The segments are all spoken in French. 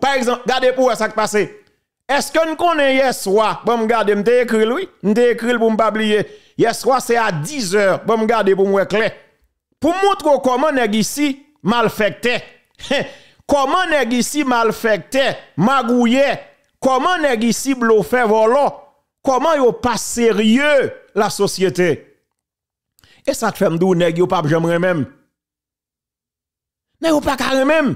Par exemple, regardez pour ça qui passe. Est-ce que nous connaissons hier soir? Bon, regardez, m'te écrit, oui. M'te écrit pour m'pas oublier. Hier soir, c'est à 10h. Bon, regardez pour moi clair. Pour montrer comment nèg ici malfecté. Comment nèg ici malfecté, magouillé. Comment nèg ici bluffé volant. Comment yo pas sérieux la société. Et ça fait m'dou nèg yo pas jamais même. Nèg yo pas carré même.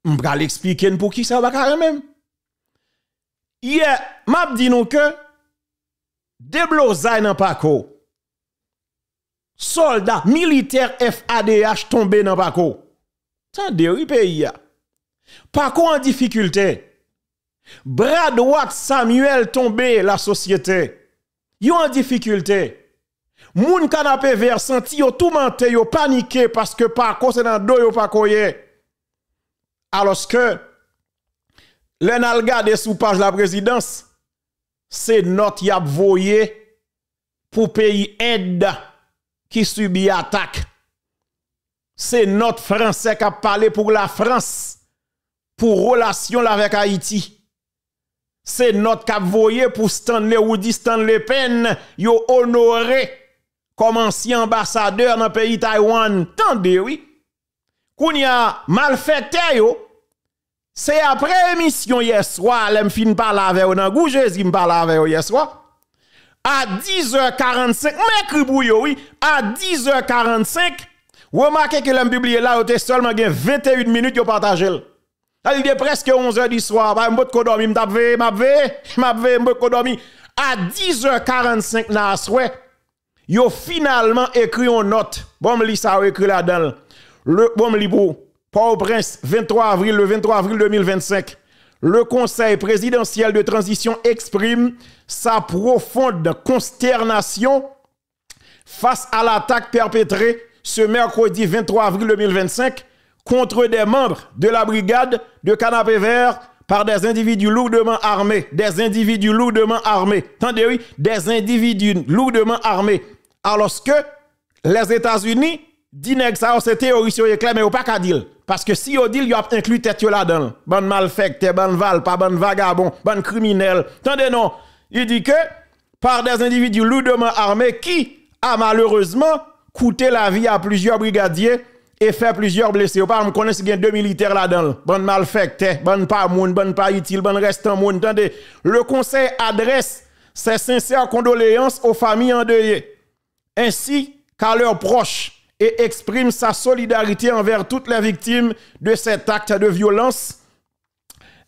M'bra l'expliquer pour qui ça va carré même. Hier, m'a dit nous que déblosay nan pako. Soldats militaires FADH tombé dans pako. Tendez, oui pays ya. Pako en difficulté. Bras droit Samuel tombé la société. Yo en difficulté. Moun canapé vert senti yo tout menté, yo paniqué parce que pako c'est dans dos yo pako ye. Alors que l'en gade sous page la présidence, c'est notre y a voyé pour pays Inde qui subit attaque. C'est notre français qui a parlé pour la France, pour relation avec Haïti. C'est notre qui a voyé pour Stanley Woody, Stanley Pen, yo honoré comme ancien ambassadeur dans le pays Taïwan. Tendez, oui. Kounya mal fait yo. C'est après émission hier soir, l'aime fin parler avec vous dans Gou Jésus me parler avec vous hier soir. À 10h45, m'écrit pour yo, oui, à 10h45, remarquez que l'aime publié là, vous seulement 21 minutes yo partagé. Il est presque 11h du soir, bah m'bot ko dormi, m'bot ko dormi. À 10h45 na souhait, yo finalement écrit une note. Bon me li ça écrit là-dedans. Le bon me li pour Port-au-Prince, 23 avril, le 23 avril 2025, le Conseil présidentiel de transition exprime sa profonde consternation face à l'attaque perpétrée ce mercredi 23 avril 2025 contre des membres de la brigade de Canapé Vert par des individus lourdement armés. Des individus lourdement armés. Attendez, oui, des individus lourdement armés. Alors que les États-Unis disent que ça, c'est théorie sur éclair, mais pas qu'à dire. Parce que si on dit, il y a inclus tête là-dedans. Bon malfecté, bon val, pas bon vagabond, bon criminel. Attendez, non. Il dit que par des individus lourdement armés qui a malheureusement coûté la vie à plusieurs brigadiers et fait plusieurs blessés. Par exemple, connaît qu'il y a 2 militaires là-dedans. Bon malfecté, bon pas moun, bon pas utile, bon restant moun. Attendez, le conseil adresse ses sincères condoléances aux familles endeuillées, ainsi qu'à leurs proches, et exprime sa solidarité envers toutes les victimes de cet acte de violence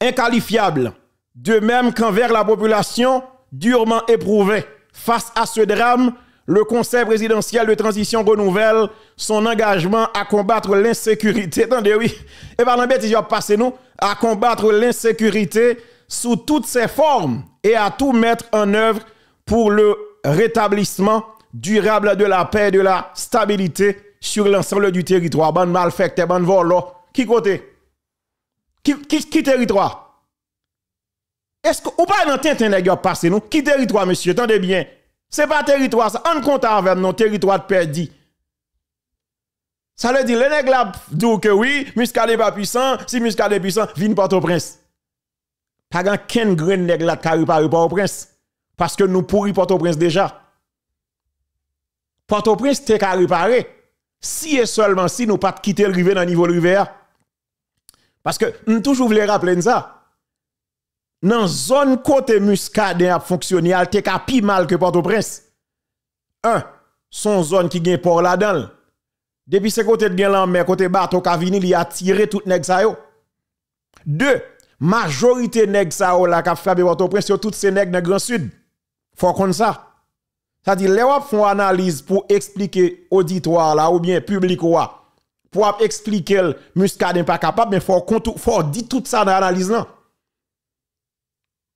inqualifiable, de même qu'envers la population durement éprouvée. Face à ce drame, le Conseil présidentiel de transition renouvelle son engagement à combattre l'insécurité. Attendez, oui. Et par la bêtise, il va passer nous à combattre l'insécurité sous toutes ses formes et à tout mettre en œuvre pour le rétablissement durable de la paix et de la stabilité sur l'ensemble du territoire. Ban malfecté, ban volo. Qui côté? Qui territoire? Est-ce que ou pas dans Tintin nèg yo passé nous? Qui territoire monsieur? Attendez bien. C'est pas territoire ça. On compte avec nos territoires perdu. Ça veut dire les nèg là dit que oui, Muscadet pas puissant, si Muscadet puissant, vinn Port-au-Prince. Pas grand ken grain nèg là ka réparer Port-au-Prince parce que nous pourri Port-au-Prince déjà. Port-au-Prince t'es qu'à réparer. Si et seulement si nous pas quitter le rivière dans le niveau de rivière. Parce que nous toujours voulons rappeler ça. Dans zone côté Muscadet a fonctionné, elle t'es qu'à pi mal que Port-au-Prince. Son zone qui gagne port là-dedans. Depuis ce côté de la mer, côté bateau Kavini, il a tiré tout nèg sa yo. 2. Majorité nèg sa yo là qui a frappé Port-au-Prince sur toutes ces nèg dans le Grand Sud. Faut qu'on ça. C'est-à-dire, les wap font analyse pour expliquer auditoire là, ou bien public ou pour expliquer le Muscadet pas capable, mais faut dire tout ça dans l'analyse là.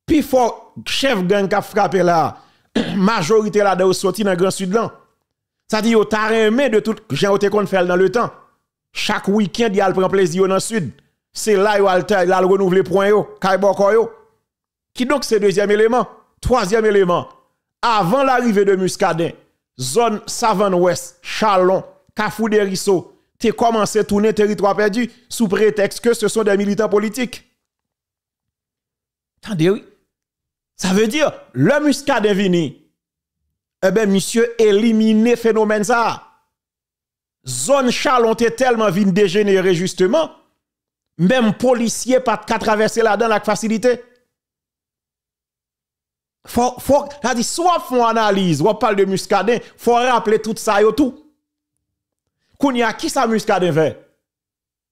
Puis faut chef gang qui a frappé là, majorité là de sorti dans le Grand Sud là. C'est-à-dire, yo ta remé de tout gens te kon faire dans le temps. Chaque week-end, il prend plaisir dans le Sud. C'est là yo al renouveler point yo, kay boko yo. Qui donc c'est deuxième élément? Troisième élément. Avant l'arrivée de Muscadet, zone Savane Ouest, Chalon, Kafou des Risseaux, t'es commencé à tourner territoire perdu sous prétexte que ce sont des militants politiques. Attendez, oui. Ça veut dire, le Muscadet vini, eh bien, monsieur, éliminer phénomène ça. Zone Chalon est tellement vine dégénérée, justement, même policier pas qu'à traverser là-dedans avec facilité. Ça dit, soit font analyse, ou parle de Muscadet, faut rappeler tout ça et tout. Kounya, qui ça Muscadet fait?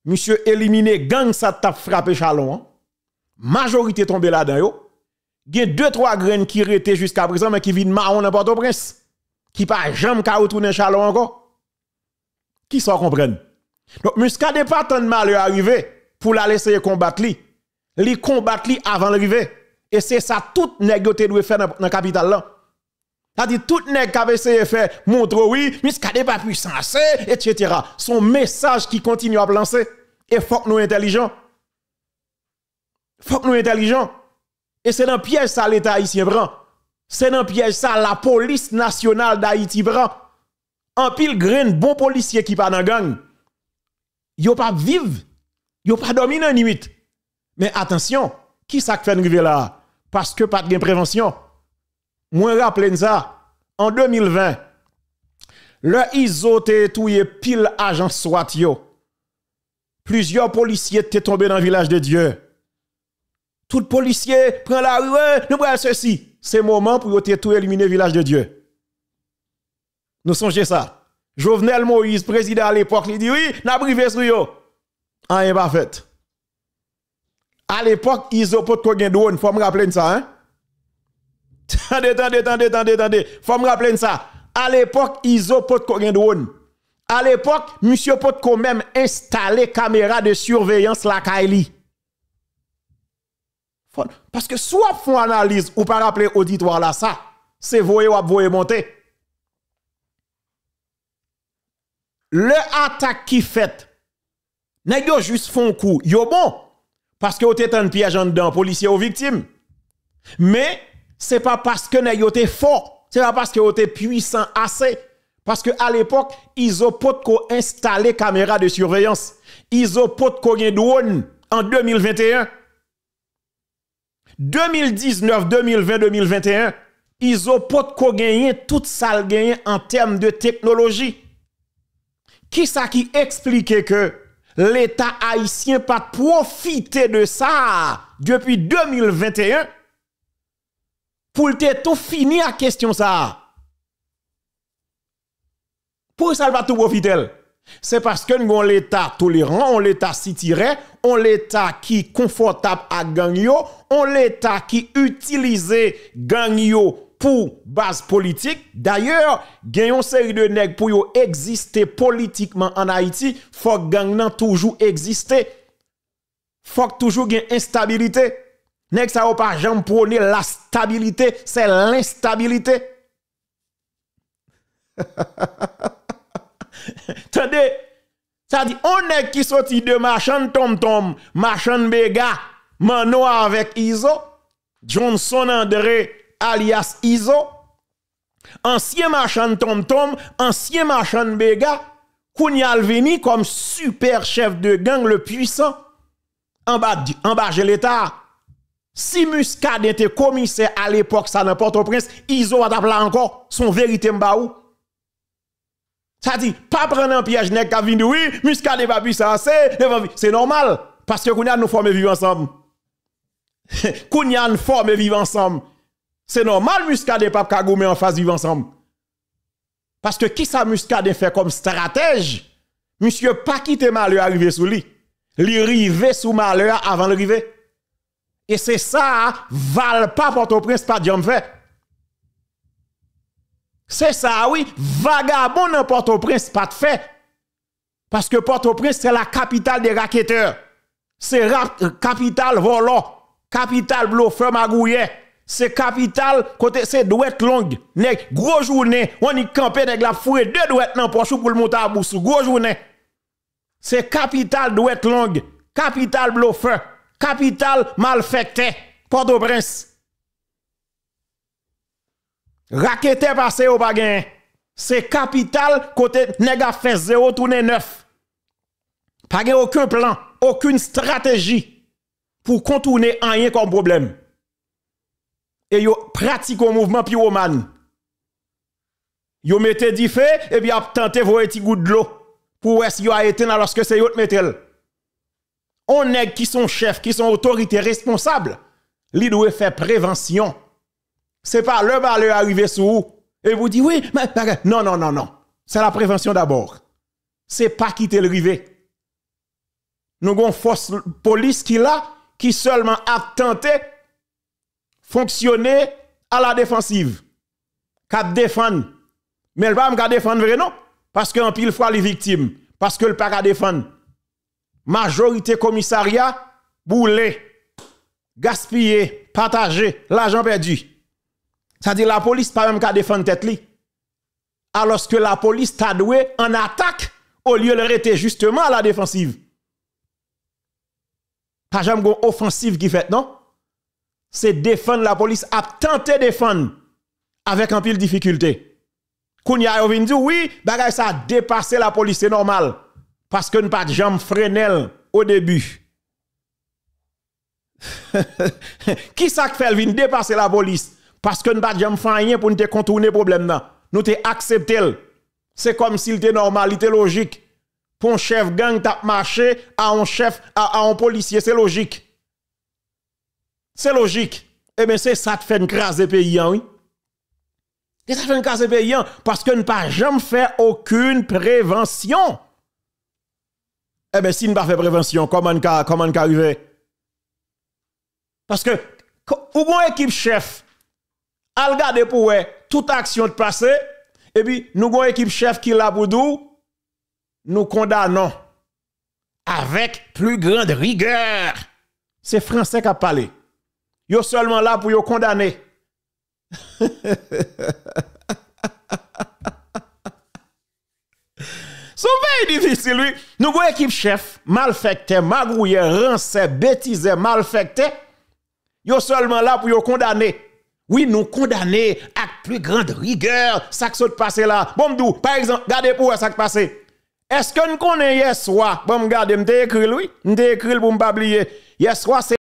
Monsieur éliminé gang ça t'a frappé Chalon. Hein? Majorité tombée là-dedans yo. Il y a 2-3 graines qui étaient jusqu'à présent mais qui viennent marron dans Port-au-Prince. Qui pas jamais qu'à retourner Chalon encore. Qui s'en comprennent? Donc Muscadet pas tant de mal arrivé pour la laisser combattre li. Li combattre li avant l'arrivée. Et c'est ça tout nèg doit faire dans la capitale là. Ça dit tout nèg qui avait essayé de faire montre oui, Muscadet pas puissant assez, etc. Son message qui continue à lancer. Et faut que nous intelligents. Faut que nous intelligents. Et c'est dans piège ça l'État haïtien prend. C'est dans piège ça la police nationale d'Haïti prend. En pile grain bon policier qui pas dans gang. Yo pas vivre. Yo pas dormir dans nuit. Mais attention, qui ça fait arriver là? Parce que pas de prévention. Moi rappelez ça. En 2020, le ISO te touye pile agent SWAT yo. Plusieurs policiers étaient tombés dans le village de Dieu. Tout policier prend la rue, nous prenons ceci. C'est le moment pour tout éliminer le village de Dieu. Nous songez ça. Jovenel Moïse, président à l'époque, il dit oui, n'a privé sur yo. Rien pas fait. À l'époque, ils ont pas de drone, faut me rappeler ça, hein? Attendez. Faut me rappeler ça. À l'époque, ils ont pas de drone. À l'époque, monsieur Potko même installé caméra de surveillance la Kaili. Parce que soit font analyse ou pas rappeler auditoire là ça, c'est voyer ou voyer monter. Le attaque qui fait, nèg yo juste font coup, yo bon parce que vous êtes un piège en dedans policier aux victimes. Mais c'est pas parce que nèg yo te fort, c'est pas parce que vous êtes puissant assez. Parce que à l'époque, ils ont pas installé caméra de surveillance. Ils ont pas de drone en 2021. 2019, 2020, 2021, ils ont pas de gagné tout ça gagné en termes de technologie. Qui ça qui explique que l'État haïtien pas profité de ça depuis 2021 pour tout finir à question ça? Pour ça, va tout profiter. C'est parce que nous avons l'État tolérant, on l'État sitiré, on l'État qui confortable à gang yo, on l'État qui utilise gang yo pour base politique. D'ailleurs, il y a une série de nègres pour yo exister politiquement en Haïti, faut que gang nan toujours exister. Faut que toujours gen instabilité. Nèg ça pas jamais prôner la stabilité, c'est l'instabilité. Attendez, ça dit, on est qui sorti de machin tom-tom, machin béga, mano avec Iso, Johnson André alias Iso, ancien machin tom-tom, ancien machin béga, Kounyal vini comme super chef de gang le puissant, en bas de l'État. Si Muscadet était commissaire à l'époque, ça n'importe au prince, Iso a tapé encore son vérité m'baou. Ça dit, pas prendre un piège, n'est qu'à venir, oui, Muscadet pas puissant, c'est normal. Parce que Kounya nous forme vivre ensemble. Kounya nous forme vivre ensemble. C'est normal, Muscadet pas kagoumer en face vivre ensemble. Parce que qui ça Muscadet fait comme stratège? Monsieur pas quitter malheur arriver sous lui. Li rive sous malheur avant l'arrivée. Et c'est ça, val pas Port-au-Prince, pas Diom fait. C'est ça, oui. Vagabond dans Port-au-Prince, pas de fait. Parce que Port-au-Prince, c'est la capitale des raquetteurs. C'est capitale volant. Capitale bluffeur magouillet. C'est capitale, côté, c'est douette longue. Nèg, gros journée. On y campé, nèg la foué deux douettes dans poche pour le monter à boussou. Gros journée. C'est capitale douette longue. Capitale bluffeur. Capitale malfecté. Port-au-Prince. Raquette passé au bagin. C'est capital côté nèg a fait 0 tourner 9. Pas aucun plan, aucune stratégie pour contourner rien comme problème. Et yo pratique un mouvement pyromane. Yo mettez du feu et puis a tenté voir un petit goût de l'eau pour est-ce yo a éteint alors que c'est yo mettel. On est qui sont chefs, qui sont autorités responsables, li doit faire prévention. C'est pas le balai arriver sous vous et vous dit oui, mais non. C'est la prévention d'abord. C'est pas quitter le rivet. Nous avons une force police qui là qui seulement a tenté fonctionner à la défensive. Cap défendre. Mais elle va me défendre vrai non parce qu'en pile fois les victimes parce que le pas défendre. Majorité commissariat boulé, gaspillé, partagé, l'argent perdu. Ça dit la police pas même qu'à défendre tête li. Alors que la police t'a doué en attaque au lieu de rester justement à la défensive. Pas jamais une offensive qui fait non. C'est défendre la police a tenté de défendre avec un pile difficulté. Kounya yo vinn di oui, bagay ça a dépassé la police c'est normal. Parce que nous pas de jambes frenel au début. Qui ça fait vient dépasser la police? Parce que nous pas de jambes faire rien pour nous contourner problème là. Nous te accepté. C'est comme s'il était normal, il était logique. Pour un chef gang t'a marché à un chef à un policier, c'est logique. C'est logique. Eh bien c'est ça qui fait craser pays oui. Et ça fait craser pays parce que nous pas jamais fait aucune prévention. Eh bien, si nous ne pas fait prévention, comment nous arriver? Parce que, ou bon équipe chef, à regarder pour toute action de passé, et puis nous avons équipe chef qui l'a pour nous condamnons avec plus grande rigueur. C'est français qui a parlé. Yo seulement là pour yo condamner. Son pays difficile, oui. Nous avons équipe chef, malfecté, magrouillé, rancé, bêtisé, malfecté. Yo seulement là pour yo condamner. Oui, nous condamner avec plus grande rigueur. Ça qui s'est passé là. Bon, m'dou, par exemple, regardez pour ça qui passé. Est-ce que nous connaissons hier soir? Bon, regardez, m'te écrit, oui. M'te écrit pour m'pas oublier. Hier soir, c'est